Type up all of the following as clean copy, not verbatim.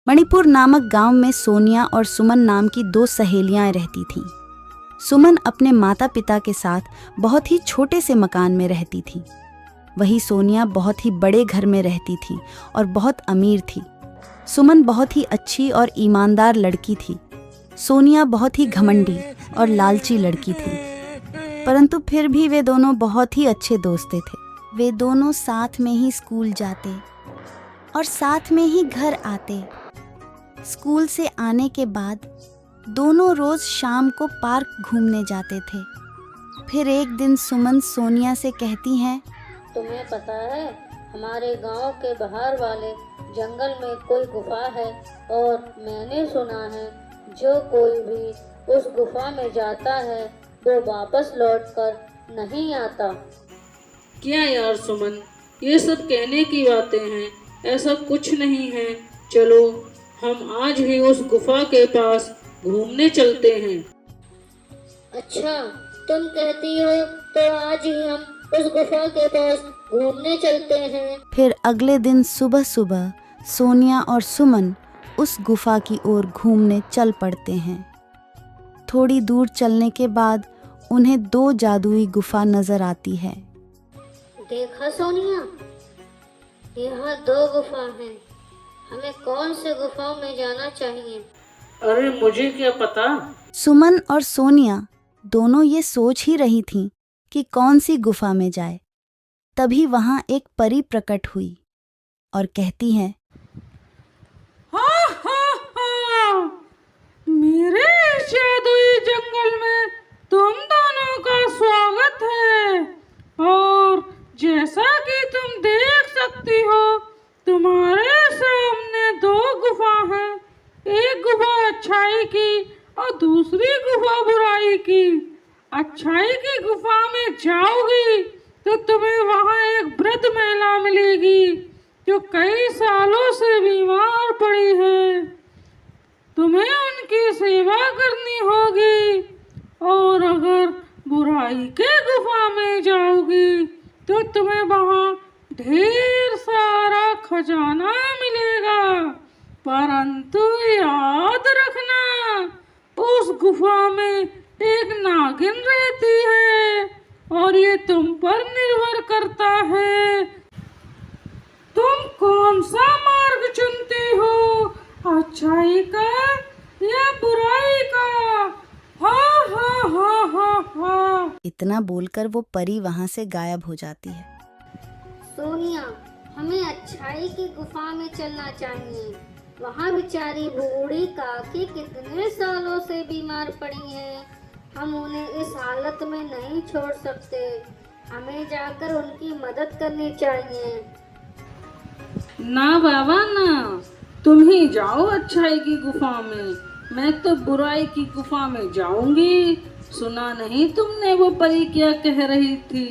मणिपुर नामक गांव में सोनिया और सुमन नाम की दो सहेलियां रहती थीं। सुमन अपने माता पिता के साथ बहुत ही छोटे से मकान में रहती थी। वही सोनिया बहुत ही बड़े घर में रहती थी और बहुत अमीर थी। सुमन बहुत ही अच्छी और ईमानदार लड़की थी। सोनिया बहुत ही घमंडी और लालची लड़की थी, परंतु फिर भी वे दोनों बहुत ही अच्छे दोस्त थे। वे दोनों साथ में ही स्कूल जाते और साथ में ही घर आते। स्कूल से आने के बाद दोनों रोज शाम को पार्क घूमने जाते थे। फिर एक दिन सुमन सोनिया से कहती हैं, तुम्हें पता है हमारे गांव के बाहर वाले जंगल में कोई गुफा है और मैंने सुना है जो कोई भी उस गुफा में जाता है वो वापस लौटकर नहीं आता। क्या यार सुमन, ये सब कहने की बातें हैं, ऐसा कुछ नहीं है। चलो हम आज ही उस गुफा के पास घूमने चलते हैं। अच्छा, तुम कहती हो तो आज ही हम उस गुफा के पास घूमने चलते हैं। फिर अगले दिन सुबह सुबह सोनिया और सुमन उस गुफा की ओर घूमने चल पड़ते हैं। थोड़ी दूर चलने के बाद उन्हें दो जादुई गुफा नजर आती है। देखा सोनिया, यहाँ दो गुफा हैं। हमें कौन से गुफा में जाना चाहिए? अरे मुझे क्या पता। सुमन और सोनिया दोनों ये सोच ही रही थीं कि कौन सी गुफा में जाए। तभी वहां एक परी प्रकट हुई और कहती है, हाँ हाँ हाँ, मेरे इस जादुई जंगल में तुम दोनों का स्वागत है। और जैसा कि तुम देख सकती हो, तुम्हारे सामने दो गुफा हैं। एक गुफा अच्छाई की और दूसरी गुफा बुराई की। अच्छाई की गुफा में जाओगी तो तुम्हें वहाँ एक वृद्ध महिला मिलेगी जो कई सालों से बीमार पड़ी है। तुम्हें उनकी सेवा करनी होगी। और अगर बुराई के गुफा में जाओगी तो तुम्हें वहाँ ढेर सारा खजाना मिलेगा। परंतु याद रखना, उस गुफा में एक नागिन रहती है और ये तुम पर निर्भर करता है तुम कौन सा मार्ग चुनते हो, अच्छाई का या बुराई का। हाँ हाँ हाँ हाँ हाँ। इतना बोलकर वो परी वहां से गायब हो जाती है। सोनिया, हमें अच्छाई की गुफा में चलना चाहिए। वहाँ बेचारी बूढ़ी काकी कितने सालों से बीमार पड़ी है। हम उन्हें इस हालत में नहीं छोड़ सकते। हमें जाकर उनकी मदद करनी चाहिए। ना बाबा ना, तुम ही जाओ अच्छाई की गुफा में, मैं तो बुराई की गुफा में जाऊंगी। सुना नहीं तुमने वो परी क्या कह रही थी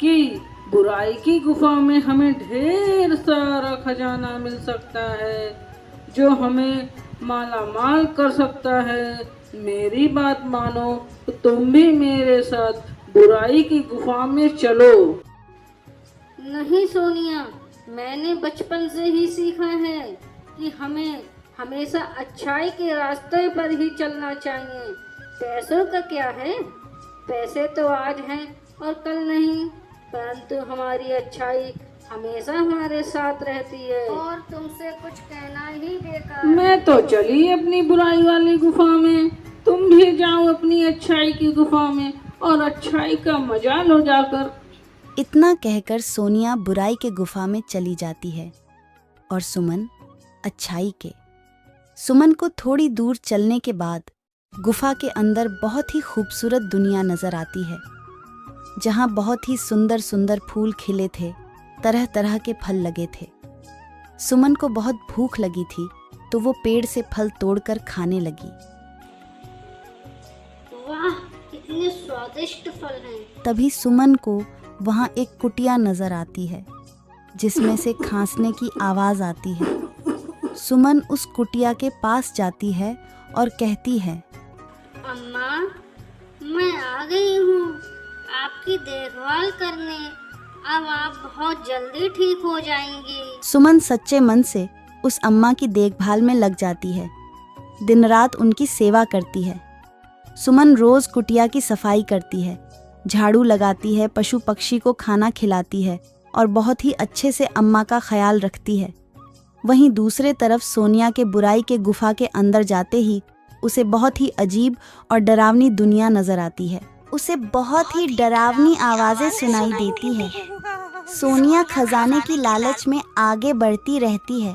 कि बुराई की गुफा में हमें ढेर सारा खजाना मिल सकता है जो हमें माला माल कर सकता है। मेरी बात मानो तो तुम भी मेरे साथ बुराई की गुफा में चलो। नहीं सोनिया, मैंने बचपन से ही सीखा है कि हमें हमेशा अच्छाई के रास्ते पर ही चलना चाहिए। पैसों का क्या है, पैसे तो आज हैं और कल नहीं, परंतु हमारी अच्छाई हमेशा हमारे साथ रहती है। और तुमसे कुछ कहना ही बेकार। मैं तो चली अपनी बुराई वाली गुफा में, तुम भी जाओ अपनी अच्छाई की गुफा में और अच्छाई का मजा लो जाकर। इतना कहकर सोनिया बुराई के गुफा में चली जाती है और सुमन अच्छाई के। सुमन को थोड़ी दूर चलने के बाद गुफा के अंदर बहुत ही खूबसूरत दुनिया नजर आती है, जहाँ बहुत ही सुंदर सुंदर फूल खिले थे, तरह तरह के फल लगे थे। सुमन को बहुत भूख लगी थी तो वो पेड़ से फल तोड़कर खाने लगी। वाह, कितने स्वादिष्ट फल हैं। तभी सुमन को वहाँ एक कुटिया नजर आती है जिसमें से खांसने की आवाज आती है। सुमन उस कुटिया के पास जाती है और कहती है, अम्मा, मैं आ गई हूँ आपकी देखभाल करने। अब आप बहुत जल्दी ठीक हो जाएंगी। सुमन सच्चे मन से उस अम्मा की देखभाल में लग जाती है। दिन रात उनकी सेवा करती है। सुमन रोज कुटिया की सफाई करती है, झाड़ू लगाती है, पशु पक्षी को खाना खिलाती है और बहुत ही अच्छे से अम्मा का ख्याल रखती है। वहीं दूसरे तरफ सोनिया के बुराई के गुफा के अंदर जाते ही उसे बहुत ही अजीब और डरावनी दुनिया नजर आती है। उसे बहुत ही डरावनी आवाजें सुनाई देती है। सोनिया खजाने की लालच में आगे बढ़ती रहती है।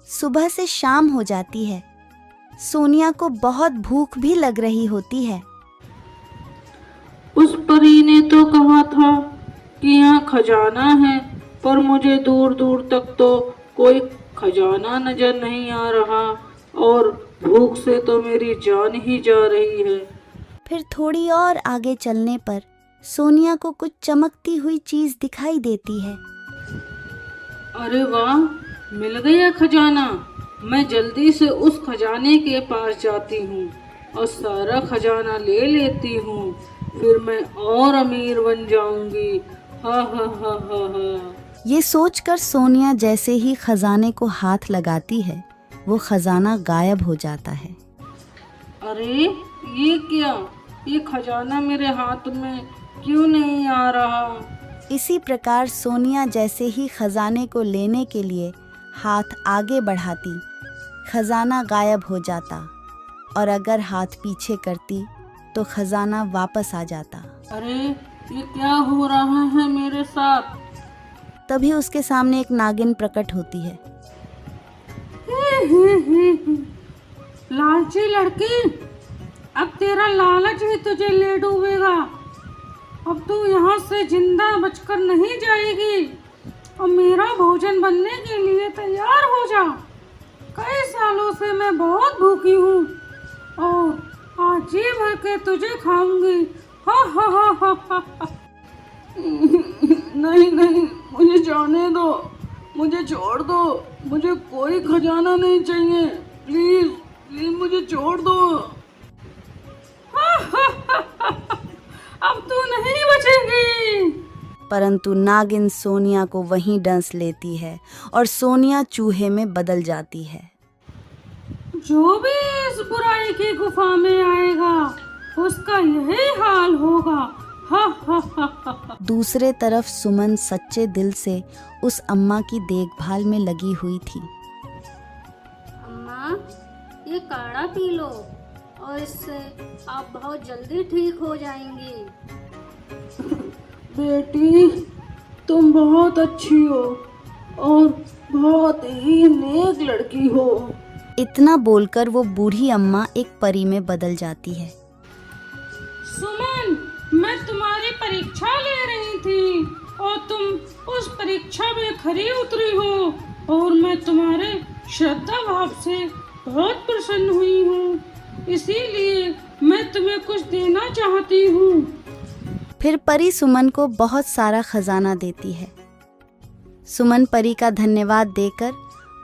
सुबह से शाम हो जाती है। सोनिया को बहुत भूख भी लग रही होती है। उस परी ने तो कहा था कि यहाँ खजाना है, पर मुझे दूर दूर तक तो कोई खजाना नजर नहीं आ रहा और भूख से तो मेरी जान ही जा रही है। फिर थोड़ी और आगे चलने पर सोनिया को कुछ चमकती हुई चीज दिखाई देती है। अरे वाह, मिल गया खजाना। मैं जल्दी से उस खजाने के पास जाती हूँ और सारा खजाना ले लेती हूँ, फिर मैं और अमीर बन जाऊंगी। हा हा हा हा हा। ये सोचकर सोनिया जैसे ही खजाने को हाथ लगाती है, वो खजाना गायब हो जाता है। अरे ये क्या, ये खजाना मेरे हाथ में क्यों नहीं आ रहा? इसी प्रकार सोनिया जैसे ही खजाने को लेने के लिए हाथ आगे बढ़ाती, खजाना गायब हो जाता और अगर हाथ पीछे करती तो खजाना वापस आ जाता। अरे ये क्या हो रहा है मेरे साथ? तभी उसके सामने एक नागिन प्रकट होती है। लालची लड़की, अब तेरा लालच ही तुझे ले डूबेगा। अब तू यहाँ से जिंदा बचकर नहीं जाएगी और मेरा भोजन बनने के लिए तैयार हो जा। कई सालों से मैं बहुत भूखी हूँ और आज जी भर के तुझे खाऊंगी। हा हा हा हा हा। नहीं नहीं, मुझे जाने दो, मुझे छोड़ दो, मुझे कोई खजाना नहीं चाहिए। प्लीज प्लीज मुझे छोड़ दो। अब तू नहीं बचेगी। परंतु नागिन सोनिया को वहीं डंस लेती है और सोनिया चूहे में बदल जाती है। जो भी इस बुराई की गुफा में आएगा उसका यही हाल होगा। हा हा हा हा। दूसरे तरफ सुमन सच्चे दिल से उस अम्मा की देखभाल में लगी हुई थी। अम्मा, ये काढ़ा पी लो और इससे आप बहुत जल्दी ठीक हो जाएंगी। बेटी, तुम बहुत अच्छी हो और बहुत ही नेक लड़की हो। इतना बोलकर वो बूढ़ी अम्मा एक परी में बदल जाती है। सुमन, मैं तुम्हारी परीक्षा ले रही थी और तुम उस परीक्षा में खरी उतरी हो और मैं तुम्हारे श्रद्धा भाव से बहुत प्रसन्न हुई हूँ, इसीलिए मैं तुम्हें कुछ देना चाहती हूँ। फिर परी सुमन को बहुत सारा खजाना देती है। सुमन परी का धन्यवाद देकर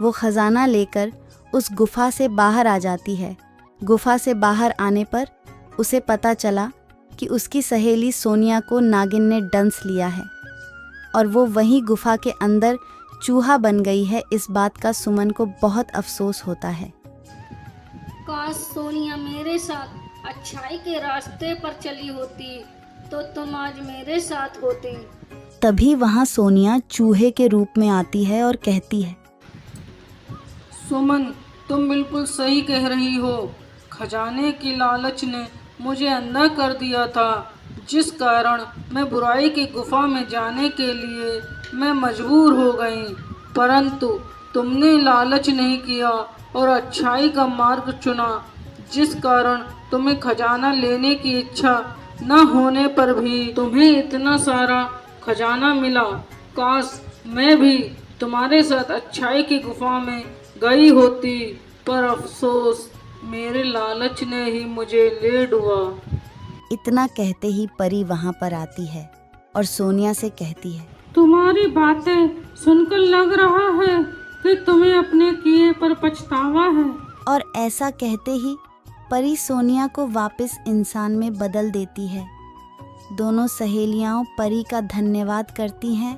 वो खजाना लेकर उस गुफा से बाहर आ जाती है। गुफा से बाहर आने पर उसे पता चला कि उसकी सहेली सोनिया को नागिन ने डंस लिया है और वो वहीं गुफा के अंदर चूहा बन गई है। इस बात का सुमन को बहुत अफसोस होता है। काश सोनिया मेरे साथ अच्छाई के रास्ते पर चली होती तो तुम आज मेरे साथ होते। तभी वहाँ सोनिया चूहे के रूप में आती है और कहती है, सुमन, तुम बिल्कुल सही कह रही हो। खजाने की लालच ने मुझे अंधा कर दिया था, जिस कारण मैं बुराई की गुफा में जाने के लिए मैं मजबूर हो गई। परंतु तुमने लालच नहीं किया और अच्छाई का मार्ग चुना, जिस कारण तुम्हें खजाना लेने की इच्छा न होने पर भी तुम्हें इतना सारा खजाना मिला। काश मैं भी तुम्हारे साथ अच्छाई की गुफा में गई होती, पर अफसोस मेरे लालच ने ही मुझे ले डुबा। इतना कहते ही परी वहाँ पर आती है और सोनिया से कहती है, तुम्हारी बातें सुनकर लग रहा है कि तुम्हें अपने किए पर पछतावा है। और ऐसा कहते ही परी सोनिया को वापस इंसान में बदल देती है। दोनों सहेलियां परी का धन्यवाद करती हैं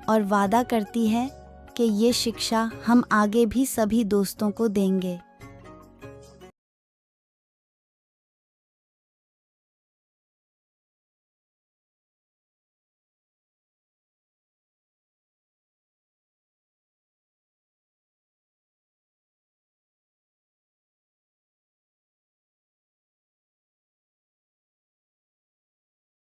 और वादा करती है कि ये शिक्षा हम आगे भी सभी दोस्तों को देंगे।